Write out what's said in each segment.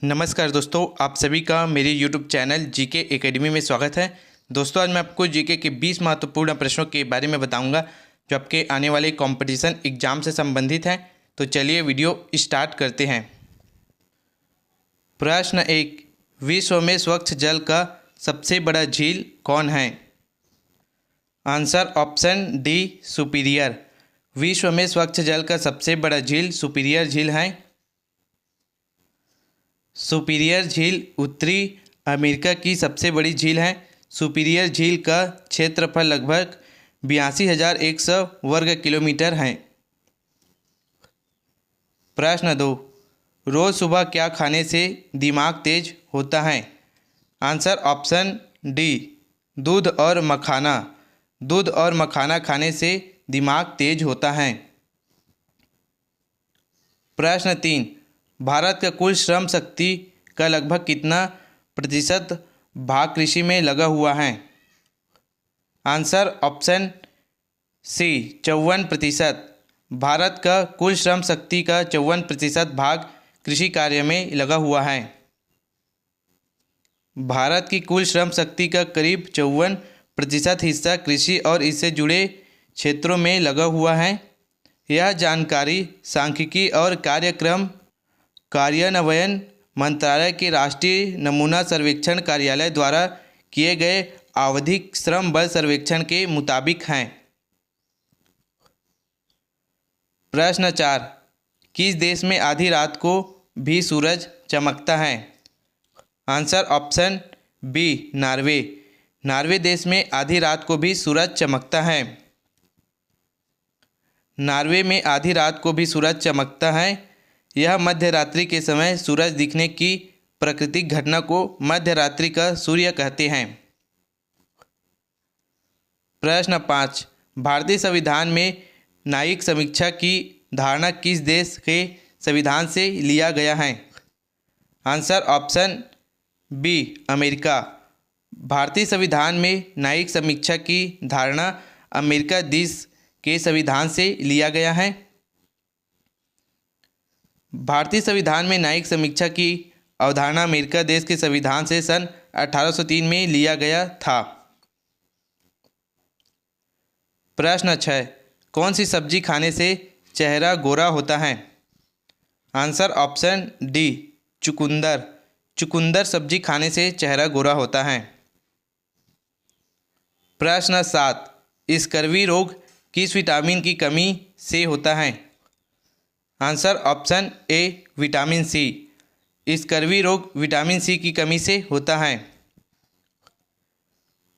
नमस्कार दोस्तों, आप सभी का मेरे YouTube चैनल जीके एकेडमी में स्वागत है। दोस्तों, आज मैं आपको जीके के 20 महत्वपूर्ण प्रश्नों के बारे में बताऊंगा जो आपके आने वाले कंपटीशन एग्जाम से संबंधित हैं। तो चलिए वीडियो स्टार्ट करते हैं। प्रश्न 1, विश्व में स्वच्छ जल का सबसे बड़ा झील कौन है? Answer option D, superior. विश्व में स्वच्छ जल का सबसे बड़ा झील सुपीरियर झील है। सुपीरियर झील उत्तरी अमेरिका की सबसे बड़ी झील है। सुपीरियर झील का क्षेत्रफल लगभग 82,100 वर्ग किलोमीटर है। प्रश्न 2, रोज़ सुबह क्या खाने से दिमाग तेज होता है? आंसर ऑप्शन डी, दूध और मखाना। दूध और मखाना खाने से दिमाग तेज होता है। प्रश्न 3, भारत का कुल श्रम शक्ति का लगभग कितना प्रतिशत भाग कृषि में लगा हुआ है? आंसर ऑप्शन सी, 54%। भारत का कुल श्रम शक्ति का 54% भाग कृषि कार्य में लगा हुआ है। भारत की कुल श्रम शक्ति का करीब 54% हिस्सा कृषि और इससे जुड़े क्षेत्रों में लगा हुआ है। यह जानकारी सांख्यिकी और कार्यक्रम कार्यान्वयन मंत्रालय के राष्ट्रीय नमूना सर्वेक्षण कार्यालय द्वारा किए गए आवधिक श्रम बल सर्वेक्षण के मुताबिक हैं। प्रश्न 4, किस देश में आधी रात को भी सूरज चमकता है? Answer option B, Norway. Norway देश में आधी रात को भी सूरज चमकता है। नॉर्वे में आधी रात को भी सूरज चमकता है। यह मध्य रात्रि के समय सूरज दिखने की प्राकृतिक घटना को मध्य रात्रि का सूर्य कहते हैं। प्रश्न 5, भारतीय संविधान में न्यायिक समीक्षा की धारणा किस देश के संविधान से लिया गया है? Answer option B, America. भारतीय संविधान में न्यायिक समीक्षा की धारणा अमेरिका देश के संविधान से लिया गया है। भारतीय संविधान में न्यायिक समीक्षा की अवधारणा अमेरिका देश के संविधान से सन 1803 में लिया गया था। प्रश्न 6, कौन सी सब्जी खाने से चेहरा गोरा होता है? आंसर ऑप्शन डी, चुकंदर। चुकंदर सब्जी खाने से चेहरा गोरा होता है। प्रश्न 7, स्कर्वी रोग किस विटामिन की कमी से होता है? Answer option A, vitamin C. Scurvy रोग विटामिन सी की कमी से होता है।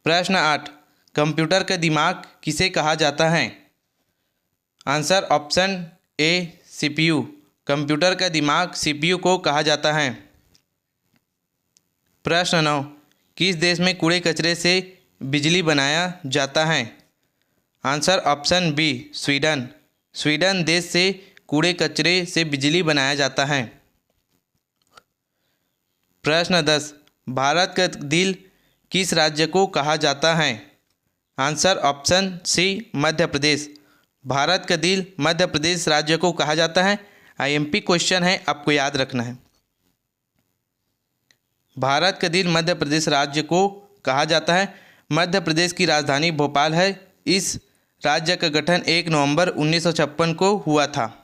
प्रश्न 8, कंप्यूटर का दिमाग किसे कहा जाता है? आंसर ऑप्शन ए, सीपीयू। कंप्यूटर का दिमाग सीपीयू को कहा जाता है। प्रश्न 9, किस देश में कूड़े कचरे से बिजली बनाया जाता है? Answer option B, Sweden. Sweden देश से कूड़े कचरे से बिजली बनाया जाता है। प्रश्न 10, भारत का दिल किस राज्य को कहा जाता है? आंसर ऑप्शन सी, मध्य प्रदेश। भारत का दिल मध्य प्रदेश राज्य को कहा जाता है। आईएमपी क्वेश्चन है, आपको याद रखना है। भारत का दिल मध्य प्रदेश राज्य को कहा जाता है। मध्य प्रदेश की राजधानी भोपाल है। इस राज्य का गठन 1 नवंबर 1956 को हुआ था।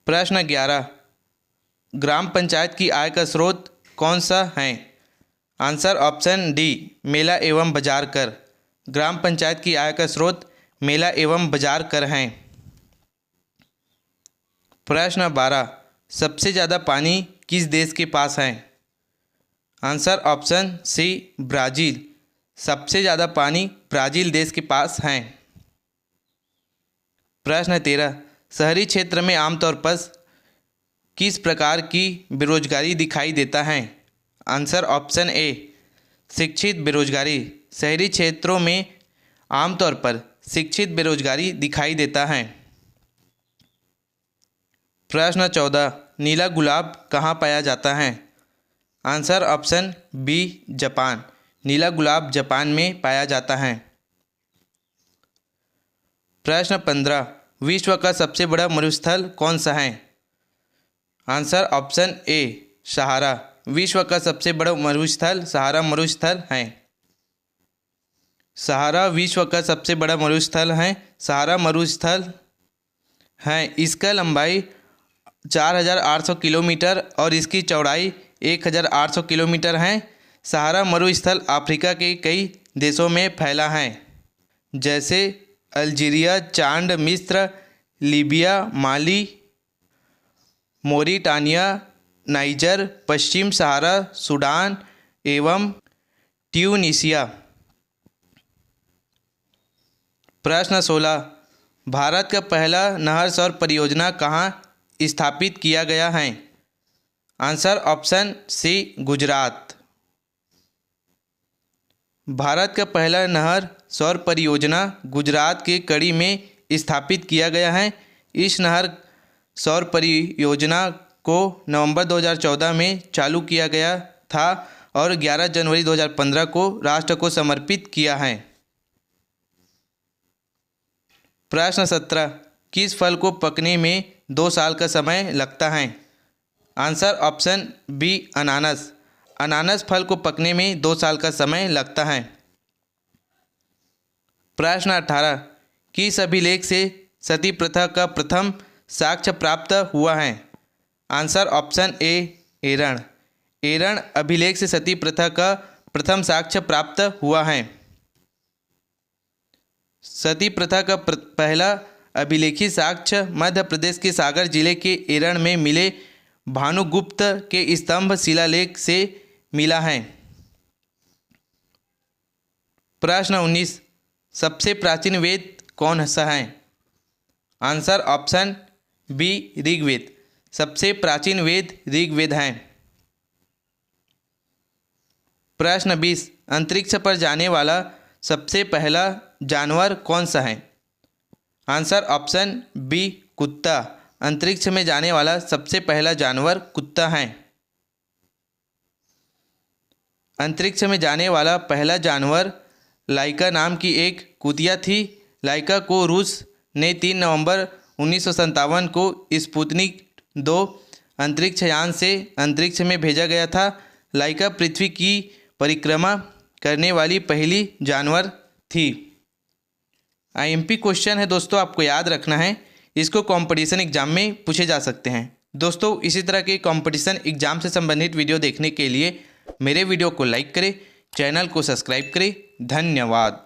प्रश्न 11, ग्राम पंचायत की आय का स्रोत कौन सा है? आंसर ऑप्शन डी, मेला एवं बाजार कर। ग्राम पंचायत की आय का स्रोत मेला एवं बाजार कर हैं। प्रश्न 12, सबसे ज़्यादा पानी किस देश के पास है? Answer option C, Brazil. सबसे ज़्यादा पानी ब्राज़ील देश के पास है। प्रश्न 13, शहरी क्षेत्र में आमतौर पर किस प्रकार की बेरोजगारी दिखाई देता है? आंसर ऑप्शन ए, शिक्षित बेरोजगारी। शहरी क्षेत्रों में आमतौर पर शिक्षित बेरोजगारी दिखाई देता है। प्रश्न 14, नीला गुलाब कहाँ पाया जाता है? Answer option B, Japan. नीला गुलाब जापान में पाया जाता है। प्रश्न 15, विश्व का सबसे बड़ा मरुस्थल कौन सा है? आंसर ऑप्शन ए सहारा। विश्व का सबसे बड़ा मरुस्थल सहारा मरुस्थल है। सहारा विश्व का सबसे बड़ा मरुस्थल है। सहारा मरुस्थल है। इसका लंबाई 4,800 किलोमीटर और इसकी चौड़ाई 1,800 किलोमीटर है। सहारा मरुस्थल अफ्रीका के कई देशों में फैला है, जैसे अल्जीरिया, चाड, मिस्र, लीबिया, माली, मोरिटानिया, नाइजर, पश्चिम सहारा, सूडान एवं ट्यूनीशिया। प्रश्न 16, भारत का पहला नहर सौर परियोजना कहाँ स्थापित किया गया है? Answer option C Gujarat. Bharat का पहला नहर सौर परियोजना गुजरात के कड़ी में स्थापित किया गया है। इस नहर सौर परियोजना को नवंबर 2014 में चालू किया गया था और 11 जनवरी 2015 को राष्ट्र को समर्पित किया है। प्रश्न 17, किस फल को पकने में 2 साल का समय लगता है? आंसर ऑप्शन बी अनानास। अनानास फल को पकने में 2 साल का समय लगता है। प्रश्न 18, किस अभिलेख से सती प्रथा का प्रथम साक्ष्य प्राप्त हुआ है? आंसर ऑप्शन ए एरण। एरण अभिलेख से सती प्रथा का प्रथम साक्ष्य प्राप्त हुआ है। सती प्रथा का पहला अभिलेखी साक्ष्य मध्य प्रदेश के सागर जिले के एरण में मिले भानुगुप्त के स्तंभ शिलालेख से मिला है। प्रश्न 19, सबसे प्राचीन वेद कौन सा है? Answer option B Rigveda. सबसे प्राचीन वेद ऋग्वेद है। प्रश्न 20, अंतरिक्ष पर जाने वाला सबसे पहला जानवर कौन सा है? आंसर ऑप्शन बी कुत्ता। अंतरिक्ष में जाने वाला सबसे पहला जानवर कुत्ता है। अंतरिक्ष में जाने वाला पहला जानवर लाइका नाम की एक कुतिया थी। लाइका को रूस ने 3 नवंबर 1957 को स्पुतनिक 2 अंतरिक्ष यान से अंतरिक्ष में भेजा गया था। लाइका पृथ्वी की परिक्रमा करने वाली पहली जानवर थी। आईएमपी क्वेश्चन है दोस्तों, आपको याद रखना है। इसको कंपटीशन एग्जाम में पूछे जा सकते हैं। दोस्तों इसी तरह के कंपटीशन एग्जाम से संबंधित वीडियो देखने के लिए मेरे वीडियो को लाइक करें, चैनल को सब्सक्राइब करें। धन्यवाद।